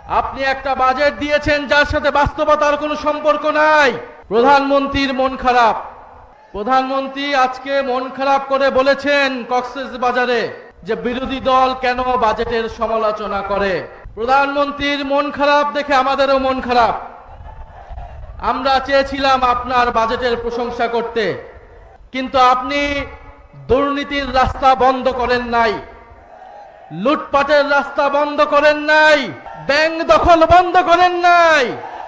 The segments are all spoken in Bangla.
আপনি একটা বাজেট দিয়েছেন যার সাথে বাস্তবতার কোনো সম্পর্ক নাই। প্রধানমন্ত্রীর মন খারাপ। প্রধানমন্ত্রী আজকে মন খারাপ করে বলেছেন কক্সবাজারে যে বিরোধী দল কেন বাজেটের সমালোচনা করে। প্রধানমন্ত্রীর মন খারাপ দেখে আমাদেরও মন খারাপ। আমরা চেয়েছিলাম আপনার বাজেটের প্রশংসা করতে, কিন্তু আপনি দুর্নীতির রাস্তা বন্ধ করেন নাই, লুটপাটের রাস্তা বন্ধ করেন নাই, ব্যাংক দখল বন্ধ করেন নাই।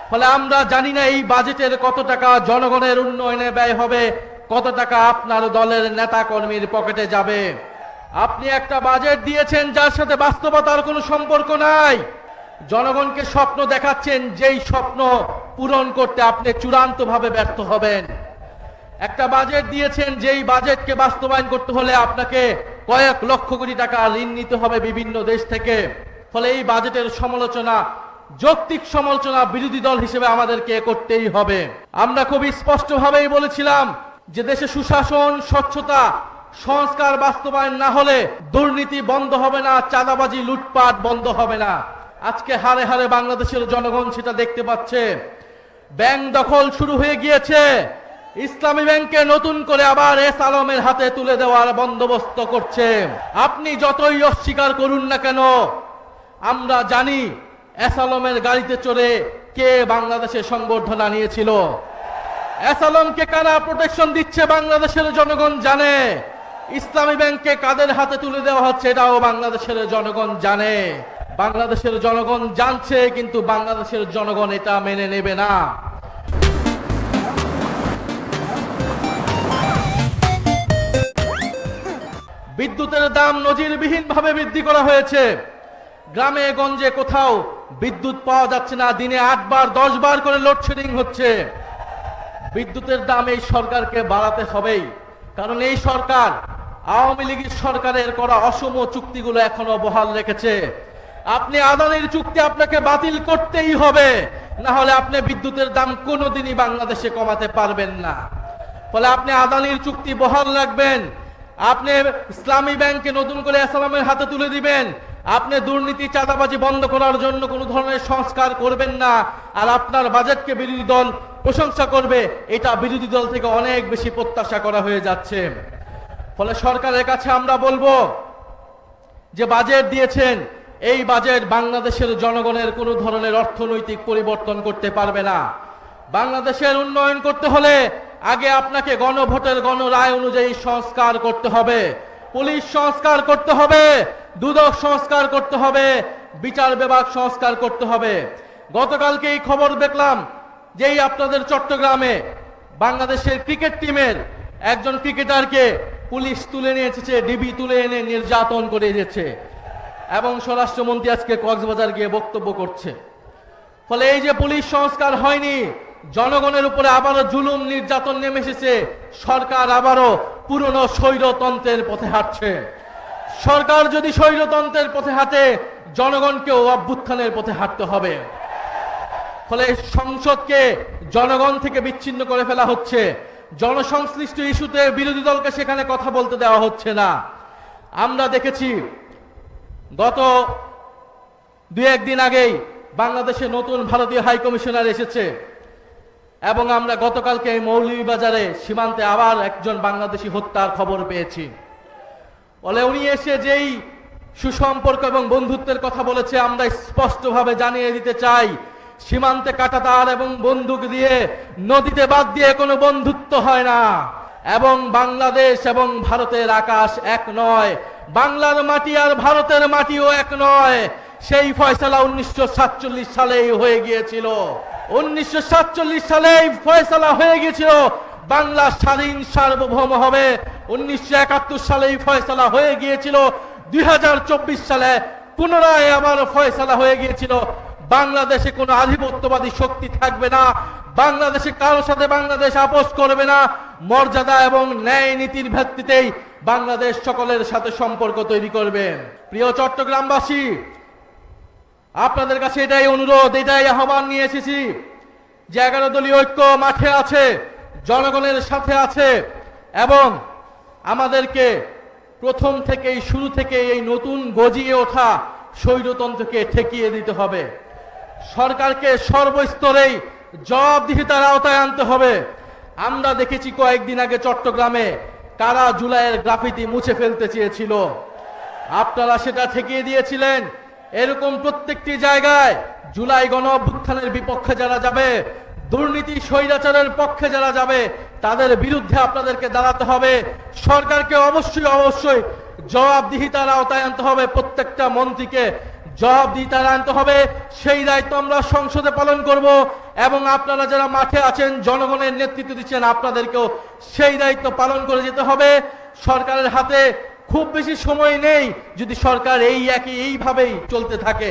ফলে আমরা জানি না এই বাজেটের কত টাকা জনগণের উন্নয়নে ব্যয় হবে, কত টাকা আপনার দলের নেতা কর্মীর পকেটে যাবে। আপনি একটা বাজেট দিয়েছেন যার সাথে বাস্তবতার কোনো সম্পর্ক নাই। জনগণকে স্বপ্ন দেখাচ্ছেন, যেই স্বপ্ন পূরণ করতে আপনি চূড়ান্তভাবে ব্যর্থ হবেন। একটা বাজেট দিয়েছেন যেই বাজেটকে বাস্তবায়ন করতে হলে আপনাকে কয়েক লক্ষ কোটি টাকা ঋণ নিতে হবে বিভিন্ন দেশ থেকে। ফলে এই বাজেটের সমালোচনা, যৌক্তিক সমালোচনা বিরোধী দল হিসেবে আমাদেরকে করতেই হবে। আমরা খুব স্পষ্টভাবেই বলেছিলাম যে দেশে সুশাসন, স্বচ্ছতা, সংস্কার বাস্তবায়ন না হলে দুর্নীতি বন্ধ হবে না, চাঁদাবাজি, লুটপাট বন্ধ হবে না। আজকে হারে হারে বাংলাদেশের জনগণ সেটা দেখতে পাচ্ছে। ব্যাংক দখল শুরু হয়ে গিয়েছে। ইসলামী ব্যাংকে নতুন করে আবার এস আলমের হাতে তুলে দেওয়ার বন্দোবস্ত করছে। আপনি যতই অস্বীকার করুন না কেন, আমরা জানি এস আলমের গাড়িতে চড়ে কে বাংলাদেশের সংবর্ধনা নিয়েছিল। এস আলমকে কারা প্রোটেকশন দিচ্ছে বাংলাদেশের জনগণ জানে। ইসলামী ব্যাংকে কাদের হাতে তুলে দেওয়া হচ্ছে এটাও বাংলাদেশের জনগণ জানে। বাংলাদেশের জনগণ জানছে, কিন্তু বাংলাদেশের জনগণ এটা মেনে নেবে না। বিদ্যুতের দাম নজিরবিহীনভাবে বৃদ্ধি করা হয়েছে। গ্রামে গঞ্জে কোথাও বিদ্যুৎ পাওয়া যাচ্ছে না, দিনে 8 বার 10 বার করে লোডশেডিং হচ্ছে। বিদ্যুতের দাম এই সরকারকে বাড়াতে হবেই, কারণ এই সরকার আওয়ামী লীগের সরকারের করা অসম চুক্তিগুলো এখনো বহাল রেখেছে। আপনি আদানির চুক্তি আপনাকে বাতিল করতেই হবে, না হলে আপনি বিদ্যুতের দাম কোনোদিনই বাংলাদেশে কমাতে পারবেন না। ফলে আপনি আদানির চুক্তি বহাল রাখবেন, আপনি ইসলামী ব্যাংকে নতুন করে ইসলামের হাতে তুলে দিবেন, আপনি দুর্নীতি, চাঁদাবাজি বন্ধ করার জন্য কোনো ধরনের সংস্কার করবেন না। আর আপনার বাজেটকে বিরোধী দল প্রশংসা করবে, এটা বিরোধী দল থেকে অনেক বেশি প্রত্যাশা করা হয়ে যাচ্ছে। ফলে সরকারের কাছে আমরা বলবো যে বাজেট দিয়েছেন, এই বাজেট বাংলাদেশের জনগণের কোনো ধরনের অর্থনৈতিক পরিবর্তন করতে পারবে না। বাংলাদেশের উন্নয়ন করতে হলে আগে আপনাকে গণভোটের গণরায় অনুযায়ী সংস্কার করতে হবে। পুলিশ সংস্কার করতে হবে, দুদক সংস্কার করতে হবে, বিচার বিভাগ সংস্কার করতে হবে। গতকালকে এই খবর দেখলাম যেই আপনাদের চট্টগ্রামে বাংলাদেশের ক্রিকেট টিমের একজন ক্রিকেটারকে পুলিশ তুলে নিয়ে এসেছে, ডিবি তুলে এনে নির্যাতন করে এসেছে, এবং স্বরাষ্ট্রমন্ত্রী আজকে কক্সবাজার গিয়ে বক্তব্য করছে। ফলে এই যে পুলিশ সংস্কার হয়নি, জনগণের উপরে আবারও জুলুম নির্যাতন নেমে এসেছে। সরকার আবারও পুরনো স্বৈরতন্ত্রের পথে হাঁটছে। সরকার যদি স্বৈরতন্ত্রের পথে হাঁটে, জনগণকেও অভ্যুত্থানের পথে হাঁটতে হবে। ফলে সংসদকে জনগণ থেকে বিচ্ছিন্ন করে ফেলা হচ্ছে। জনসংশ্লিষ্ট ইস্যুতে বিরোধী দলকে সেখানে কথা বলতে দেওয়া হচ্ছে না। আমরা দেখেছি গত 2-1 দিন আগেই বাংলাদেশে নতুন ভারতীয় হাই কমিশনার এসেছে, এবং আমরা গতকালকে এই মৌলভীবাজারে সীমান্তে আবার একজন বাংলাদেশি হত্যার খবর পেয়েছি। বলে উনি এসে যেই সুসম্পর্ক এবং বন্ধুত্বের কথা বলেছে, আমরা স্পষ্টভাবে জানিয়ে দিতে চাই, সীমান্তে কাঁটাতার এবং বন্দুক দিয়ে, নদীতে বাদ দিয়ে কোনো বন্ধুত্ব হয় না। এবং বাংলাদেশ এবং ভারতের আকাশ এক নয়, বাংলার মাটি আর ভারতের মাটিও এক নয়। সেই ফয়সালা 1947 সালেই হয়ে গিয়েছিল। 1947 সালেই ফয়সালা হয়ে গিয়েছিল বাংলা স্বাধীন সার্বভৌম হবে। 1971 সালেই ফয়সালা হয়ে গিয়েছিল। 2024 সালে পুনরায় আবার ফয়সালা হয়ে গিয়েছিল বাংলাদেশে কোনো আধিপত্যবাদী শক্তি থাকবে না, বাংলাদেশে কারোর সাথে বাংলাদেশ আপোষ করবে না। মর্যাদা এবং ন্যায় নীতির ভিত্তিতেই বাংলাদেশ সকলের সাথে সম্পর্ক তৈরি করবে। প্রিয় চট্টগ্রামবাসী, আপনাদের কাছে এটাই অনুরোধ, এটাই আহ্বান নিয়ে এসেছি যে 11 দলীয় ঐক্য মাঠে আছে, জনগণের সাথে আছে, এবং আমাদেরকে প্রথম থেকেই, শুরু থেকে এই নতুন গজিয়ে ওঠা স্বৈরতন্ত্রকে ঠেকিয়ে দিতে হবে। সরকারকে সর্বস্তরেই জবাবদিহিতার আওতায় আনতে হবে। আমরা দেখেছি কয়েকদিন আগে চট্টগ্রামে কারা জুলাইয়ের গ্রাফিতি মুছে ফেলতে চেয়েছিল, আপনারা সেটা ঠেকিয়ে দিয়েছিলেন। এরকম প্রত্যেকটি জায়গায় জুলাই গণ অভ্যুত্থানের বিপক্ষে যারা যাবে, দুর্নীতি স্বৈরাচারের পক্ষে যারা যাবে, তাদের বিরুদ্ধে আপনাদেরকে দাঁড়াতে হবে। সরকারকে অবশ্যই জবাবদিহিতার আওতায় আনতে হবে, প্রত্যেকটা মন্ত্রীকে জবাবদিহিতার আনতে হবে। সেই দায়িত্ব আমরা সংসদে পালন করব এবং আপনারা যারা মাঠে আছেন, জনগণের নেতৃত্ব দিচ্ছেন, আপনাদেরকেও সেই দায়িত্ব পালন করে যেতে হবে। সরকারের হাতে খুব বেশি সময় নেই যদি সরকার এইভাবেই চলতে থাকে।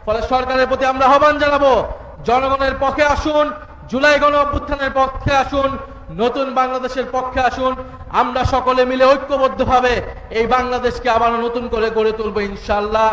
ফলে সরকারের প্রতি আমরা আহ্বান জানাবো, জনগণের পক্ষে আসুন, জুলাই গণ অভ্যুত্থানের পক্ষে আসুন, নতুন বাংলাদেশের পক্ষে আসুন। আমরা সকলে মিলে ঐক্যবদ্ধভাবে এই বাংলাদেশকে আবার নতুন করে গড়ে তুলবো ইনশাআল্লাহ।